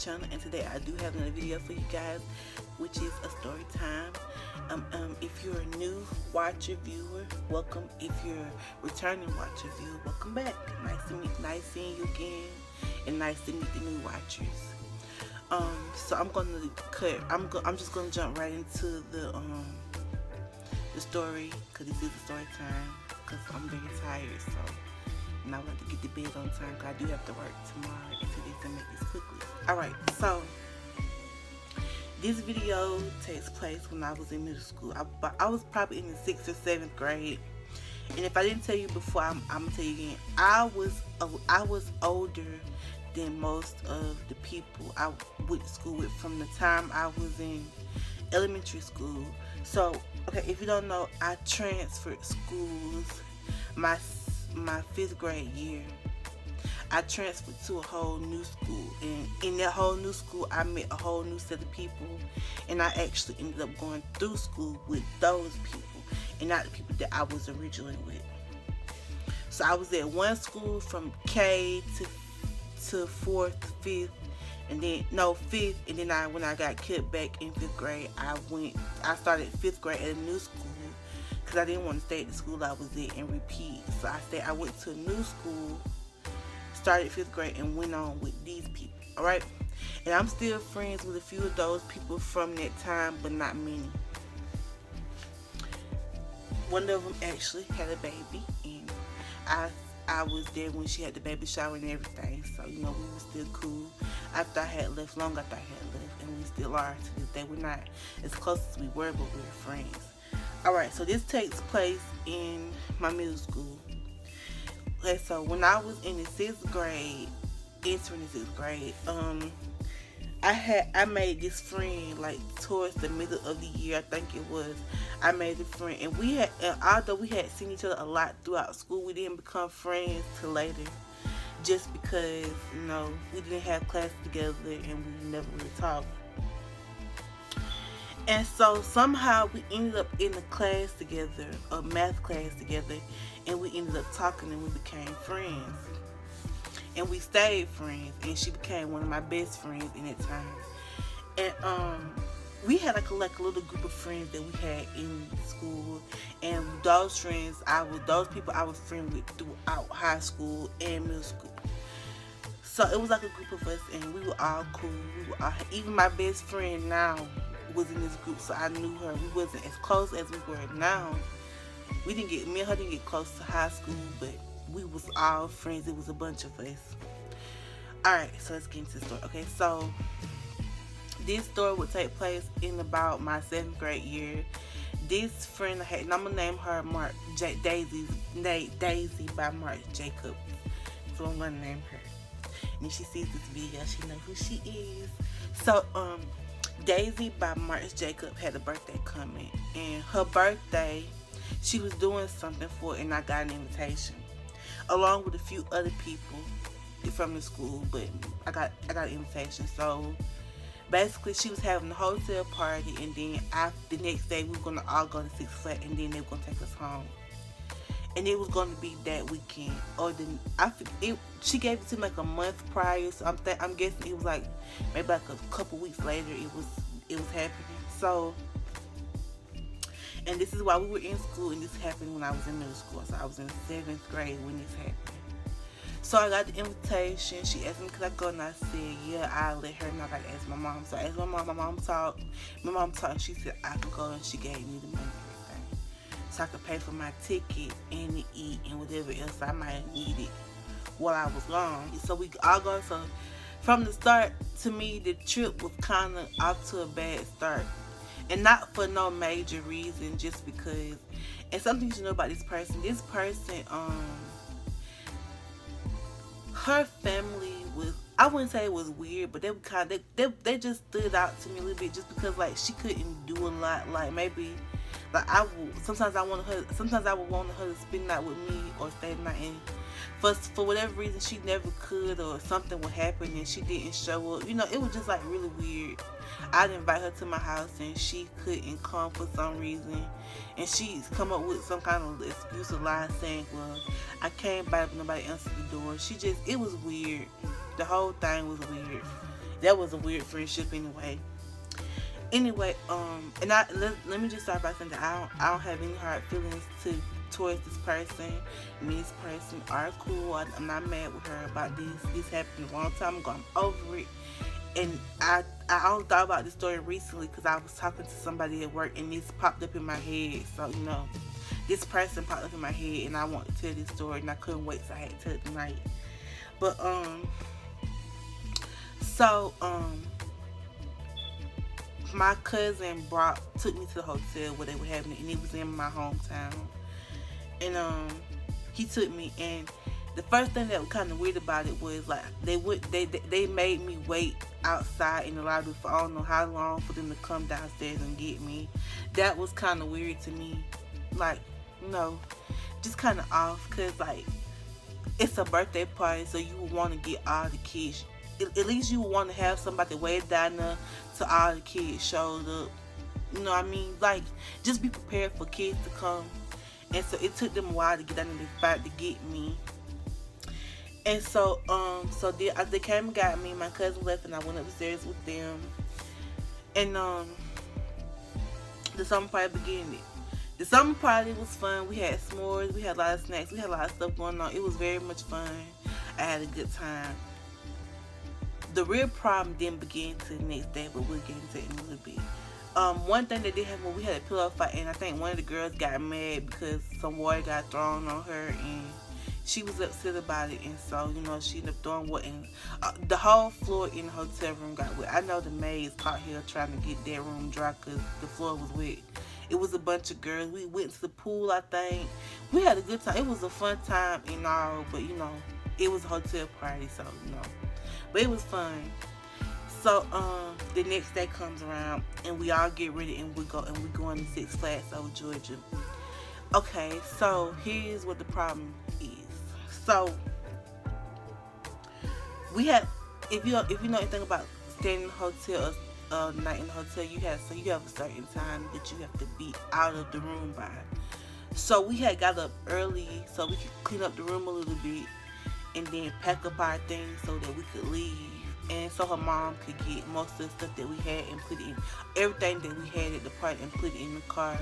channel, and today I do have another video for you guys, which is a story time. If you're a new watcher viewer, welcome. If you're a returning watcher viewer, welcome back. Nice seeing you again, and nice to meet the new watchers. So I'm just gonna jump right into the story, because this is a story time, because I'm very tired, so. And I want to get to bed on time because I do have to work tomorrow and today to make this quickly. Alright, so this video takes place when I was in middle school. I was probably in the 6th or 7th grade. And if I didn't tell you before, I'm going to tell you again. I was older than most of the people I went to school with from the time I was in elementary school. So, okay, if you don't know, I transferred schools my 5th grade year. I transferred to a whole new school, and in that whole new school I met a whole new set of people, and I actually ended up going through school with those people and not the people that I was originally with. So I was at one school from K to 4th, 5th, and then 5th, and then when I got kicked back in 5th grade, I started 5th grade at a new school, because I didn't want to stay at the school I was at and repeat. So I went to a new school, started 5th grade, and went on with these people. Alright? And I'm still friends with a few of those people from that time, but not many. One of them actually had a baby, and I was there when she had the baby shower and everything. So, we were still cool. After I had left, long after I had left, and we still are to this day. We're not as close as we were, but we're friends. Alright, so this takes place in my middle school. Okay, so when I was in the 6th grade, entering the 6th grade, I made this friend like towards the middle of the year, I think it was. I made a friend, and although we had seen each other a lot throughout school, we didn't become friends till later, just because we didn't have class together and we never really talked. And so somehow we ended up in a class together, a math class together, and we ended up talking and we became friends. And we stayed friends, and she became one of my best friends in that time. And we had like a little group of friends that we had in school, and those people I was friends with throughout high school and middle school. So it was like a group of us, and we were all cool. Even my best friend now was in this group, so I knew her. We wasn't as close as we were now. Me and her didn't get close to high school, but we was all friends. It was a bunch of us. Alright, so let's get into the story. Okay, so this story would take place in about my 7th grade year. This friend I had, and I'm gonna name her Daisy by Mark Jacobs. So I'm gonna name her. And if she sees this video, she knows who she is. So Daisy by March Jacob had a birthday coming, and her birthday, she was doing something for it, and I got an invitation along with a few other people from the school, but I got an invitation. So basically she was having a hotel party, and then the next day we were gonna all go to Six Flags, and then they were gonna take us home. And it was going to be that weekend, she gave it to me like a month prior, so I'm guessing it was like maybe like a couple weeks later it was happening. So, and this is why we were in school, and this happened when I was in middle school. So I was in 7th grade when this happened. So I got the invitation. She asked me could I go, and I said yeah, I'll let her know. I got to ask my mom. So I asked my mom. My mom talked, and she said I could go, and she gave me the money. So I could pay for my ticket and to eat and whatever else I might have needed while I was gone. So we all go. So from the start, to me, the trip was kind of off to a bad start. And not for no major reason, just because. And something you should know about this person. This person, her family was, I wouldn't say it was weird, but they just stood out to me a little bit, just because like she couldn't do a lot. Like maybe. Like sometimes I would want her to spend the night with me or stay the night, and for whatever reason she never could, or something would happen and she didn't show up. It was just like really weird. I'd invite her to my house and she couldn't come for some reason, and she's come up with some kind of excuse or lie saying, well, I came by but nobody answered the door. It was weird. The whole thing was weird. That was a weird friendship anyway. Anyway, and let me just start by saying that I don't have any hard feelings towards this person. Me and this person are cool. I'm not mad with her about this. This happened a long time ago. I'm over it. And I only thought about this story recently because I was talking to somebody at work and this popped up in my head. So this person popped up in my head and I wanted to tell this story and I couldn't wait, so I had to tell it tonight. But so my cousin took me to the hotel where they were having it, and it was in my hometown. And he took me, and the first thing that was kind of weird about it was like they made me wait outside in the lobby for I don't know how long for them to come downstairs and get me. That was kind of weird to me, like just kind of off, cause like it's a birthday party, so you would want to get all the kids. At least you would want to have somebody wait down there till all the kids showed up. You know what I mean? Like, just be prepared for kids to come. And so it took them a while to get down in the fight to get me. And so they came and got me. My cousin left and I went upstairs with them. And the summer party began. The summer party was fun. We had s'mores, we had a lot of snacks, we had a lot of stuff going on. It was very much fun. I had a good time. The real problem didn't begin till the next day, but we'll get into it in a little bit. One thing that did happen, we had a pillow fight, and I think one of the girls got mad because some water got thrown on her, and she was upset about it, and so, she ended up throwing water, and the whole floor in the hotel room got wet. I know the maids caught her trying to get their room dry because the floor was wet. It was a bunch of girls. We went to the pool, I think. We had a good time. It was a fun time and all, but, it was a hotel party, so, But it was fun. So the next day comes around and we all get ready and we go into Six Flags over Georgia. Okay, so here's what the problem is. So we had, if you know anything about staying in a hotel or night in the hotel, you have a certain time that you have to be out of the room by. So we had got up early so we could clean up the room a little bit and then pack up our things so that we could leave, and so her mom could get most of the stuff that we had and put it in, everything that we had at the party, and put it in the car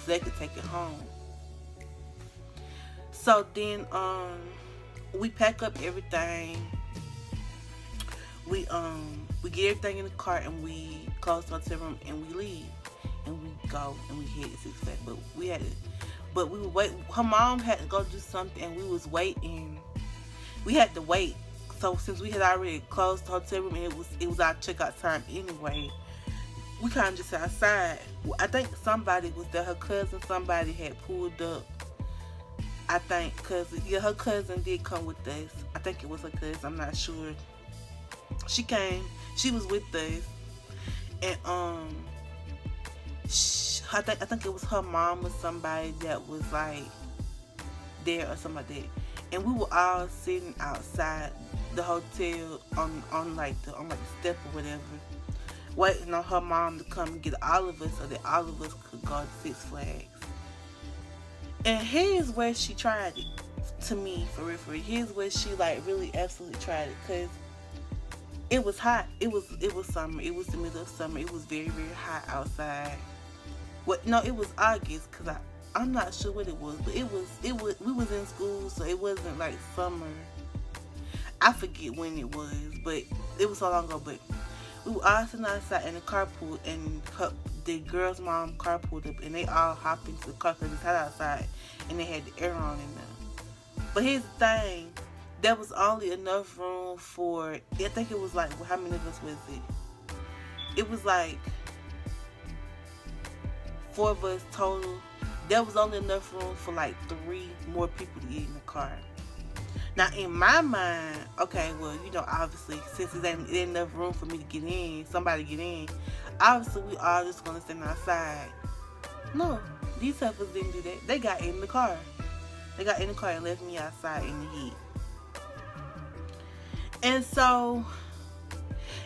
so they could take it home. So then we pack up everything, we get everything in the car and we close the hotel room and we leave and we go and we head to Six Flags. But we would wait. Her mom had to go do something and we was waiting. We had to wait. So since we had already closed the hotel room and it was our checkout time anyway, we kind of just sat outside. I think somebody was there. Her cousin, somebody had pulled up. I think her cousin did come with us. I think it was her cousin. I'm not sure. She came. She was with us, and I think it was her mom or somebody that was like there or something like that. And we were all sitting outside the hotel on like the step or whatever, waiting on her mom to come and get all of us so that all of us could go to Six Flags. And here's where she tried it to me, for real. Here's where she like really absolutely tried it, because it was hot. It was summer. It was the middle of summer. It was very, very hot outside. No, it was August, because I'm not sure what it was, but it was we was in school, so it wasn't like summer. I forget when it was, but it was so long ago. But we were all sitting outside in the carpool, and the girl's mom carpooled up, and they all hopped into the car because it's hot outside, and they had the air on in there. But here's the thing, there was only enough room for, I think it was like, how many of us was it? It was like 4 of us total. There was only enough room for like 3 more people to get in the car. Now, in my mind, okay, well, obviously, since there ain't enough room for me to get in, somebody get in, obviously, we all just gonna stand outside. No, these heifers didn't do that. They got in the car. They got in the car and left me outside in the heat. And so,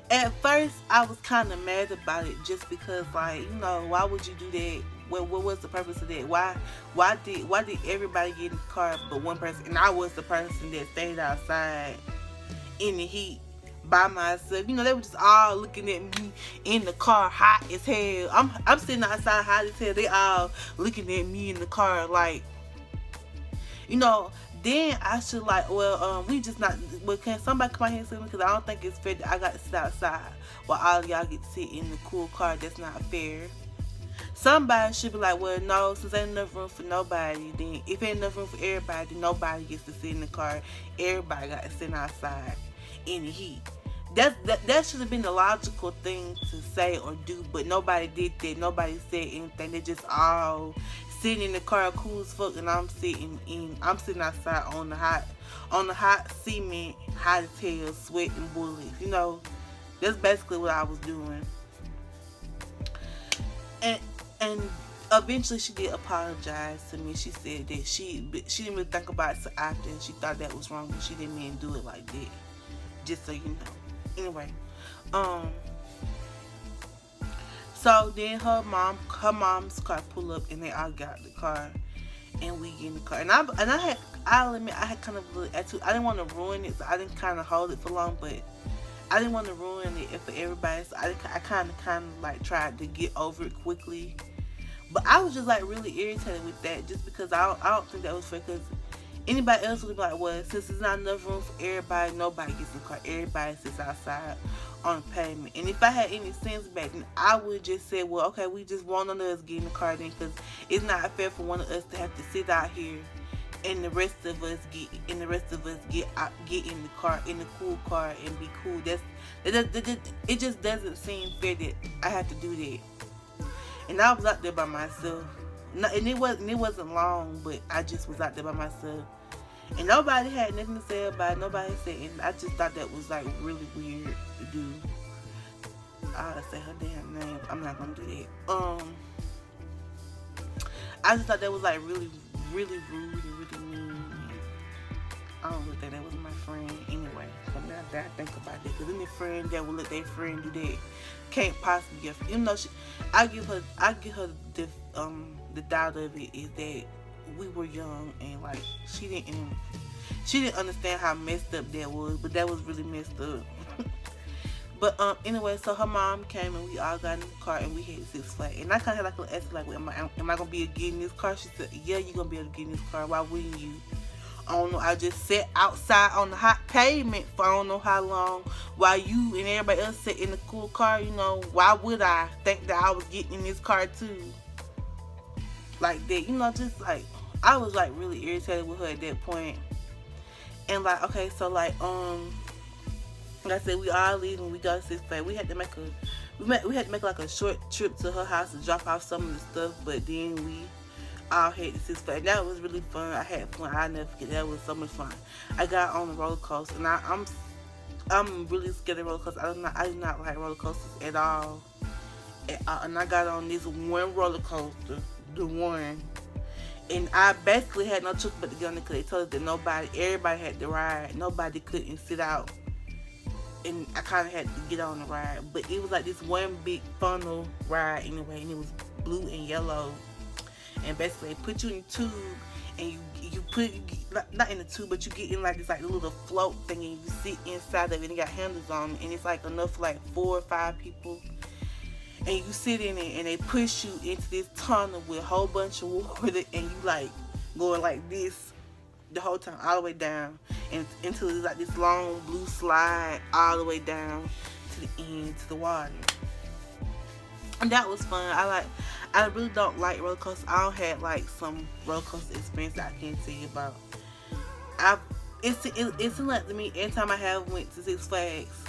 at first, I was kind of mad about it just because, like, why would you do that? What was the purpose of that? Why did everybody get in the car but one person? And I was the person that stayed outside in the heat by myself. You know, they were just all looking at me in the car, hot as hell. I'm sitting outside, hot as hell. They all looking at me in the car, like, you know. Then I should like, well, we just not. Well, can somebody come out here and see me? Because I don't think it's fair that I got to sit outside while all of y'all get to sit in the cool car. That's not fair. Somebody should be like, well, no, since ain't enough room for nobody, then if ain't enough room for everybody, then nobody gets to sit in the car. Everybody got to sit outside in the heat. That should have been the logical thing to say or do, but nobody did that. Nobody said anything. They just all sitting in the car, cool as fuck, and I'm sitting outside on the hot cement, hot as hell, sweating bullets. You know, that's basically what I was doing. And eventually she did apologize to me. She said that she didn't really think about it so often. She thought that was wrong, but she didn't mean to do it like that. Just so you know. Anyway, so then her mom's car pull up, and they all got in the car, and we get in the car. I'll admit I had kind of a little attitude. I didn't want to ruin it, so I didn't kind of hold it for long, but I didn't want to ruin it for everybody, so I kind of like tried to get over it quickly. But I was just like really irritated with that, just because I don't think that was fair. Because anybody else would be like, well, since there's not enough room for everybody, nobody gets in the car. Everybody sits outside on the pavement. And if I had any sense back then, I would just say, well, okay, we just want none of us get in the car then, because it's not fair for one of us to have to sit out here and the rest of us get in the car, in the cool car, and be cool. It just doesn't seem fair that I have to do that. And I was out there by myself. And it wasn't long, but I just was out there by myself. And nobody had nothing to say about it. Nobody said anything. I just thought that was like really weird to do. I'll say her damn name. I'm not gonna do that. I just thought that was like really, really rude and really mean. I don't really think that was my friend anyway. But now that I think about it, because any friend that will let their friend do that can't possibly get. Even though I give her the doubt of it is that we were young, and like she didn't understand how messed up that was, but that was really messed up. But anyway, so her mom came and we all got in the car and we had Six Flags. And I kind of had like a ask, like, well, am I gonna be able to get in this car? She said, yeah, you're gonna be able to get in this car. Why wouldn't you? I don't know. I just sat outside on the hot pavement for I don't know how long, while you and everybody else sat in the cool car. You know, why would I think that I was getting in this car too? Like that, you know, just like I was like really irritated with her at that point. And like, okay, so like I said, we all leaving. We go to Six Flags. We had to make like a short trip to her house to drop off some of the stuff. But then we all had to Six Flags. That was really fun. I had fun. I never forget. That was so much fun. I got on the roller coaster, and I'm really scared of roller coasters. I do not like roller coasters at all. And I got on this one roller coaster, the one. And I basically had no choice but to get on it, because they told us that everybody had to ride. Nobody couldn't sit out. And I kind of had to get on the ride. But it was like this one big funnel ride anyway. And it was blue and yellow. And basically they put you in a tube. And you put, not in the tube, but you get in like this like little float thing. And you sit inside of it. And it got handles on it. And it's like enough for like 4 or 5 people. And you sit in it, and they push you into this tunnel with a whole bunch of water, and you like going like this the whole time, all the way down, and until it's like this long blue slide all the way down to the end, to the water. And that was fun. I really don't like roller coasters. I don't have like some roller coaster experience that I can't tell you about. It seems like to me, every time I have went to Six Flags,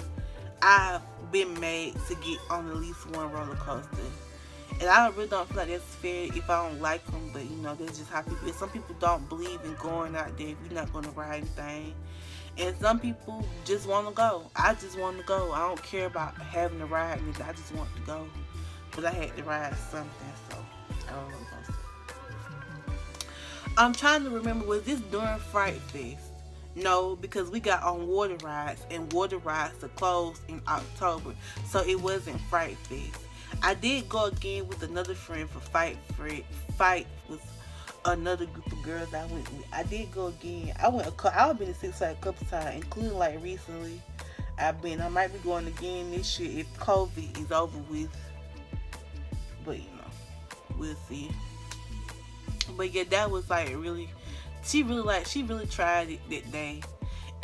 I've been made to get on at least one roller coaster. And I really don't feel like that's fair if I don't like them, but you know, that's just how people is. Some people don't believe in going out there if you're not going to ride anything. And some people just want to go. I just want to go. I don't care about having to ride anything. I just want to go. But I had to ride something, so I don't know. I'm trying to remember, was this during Fright Fest? No, because we got on water rides, and water rides are closed in October, so it wasn't Fright Fest. I did go again with another friend for Fight with another group of girls I went with. I did go again. I've been to Six Flags a couple times, including like recently. I might be going again this year if COVID is over with. But we'll see. But yeah, that was like really, she really tried it that day.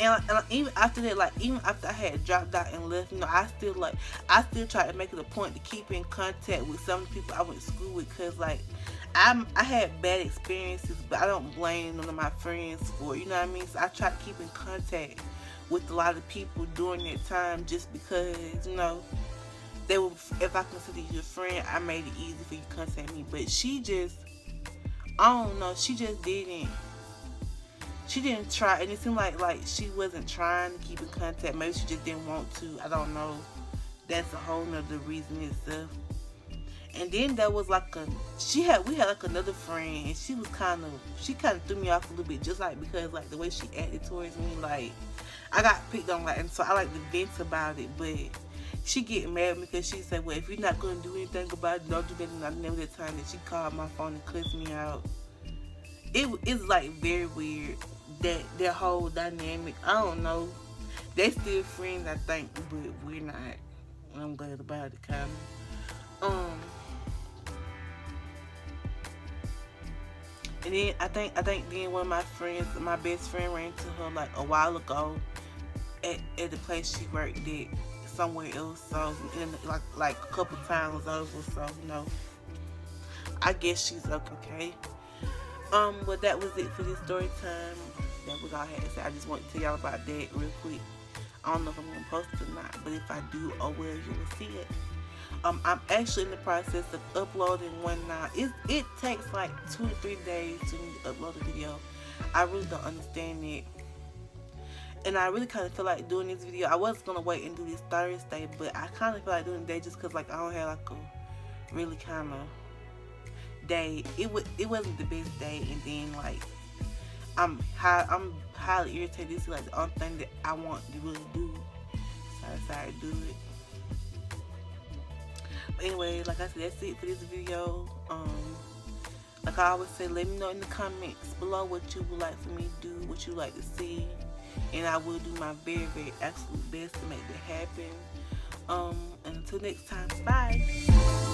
And even after that, like even after I had dropped out and left, I still try to make it a point to keep in contact with some of the people I went to school with, cause like I had bad experiences, but I don't blame none of my friends for it, you know what I mean. So I try to keep in contact with a lot of people during that time, just because they were. If I consider you a friend, I made it easy for you to contact me. But she just, I don't know, she just didn't. She didn't try, and it seemed like she wasn't trying to keep in contact. Maybe she just didn't want to. I don't know. That's a whole nother reason itself. And then there was like we had like another friend, and she kind of threw me off a little bit, just like because like the way she acted towards me, like I got picked on, like, and so I like to vent about it, but she get mad at me because she said, well, if you're not gonna do anything about it, don't do that. And I remember that time that she called my phone and cussed me out. It's like very weird, that their whole dynamic. I don't know. They still friends, I think, but we're not. I'm glad about it, kind of. And then I think then one of my friends, my best friend, ran into her like a while ago at the place she worked at somewhere else. So like a couple times over. So I guess she's okay. But that was it for this story time. That was all I had to say. I just want to tell y'all about that real quick. I don't know if I'm gonna post it or not, but if I do, oh well, you will see it. I'm actually in the process of uploading one now. It takes like 2 to 3 days to upload a video. I really don't understand it, and I really kind of feel like doing this video. I was gonna wait and do this Thursday, but I kind of feel like doing it today just because like I don't have like a really kind of day. It wasn't the best day, and then like I'm highly irritated. This is like the only thing that I want to really do, so I decided to do it. But anyway, like I said, that's it for this video. Like I always say, let me know in the comments below what you would like for me to do, what you like to see, and I will do my very, very absolute best to make that happen. And until next time, bye.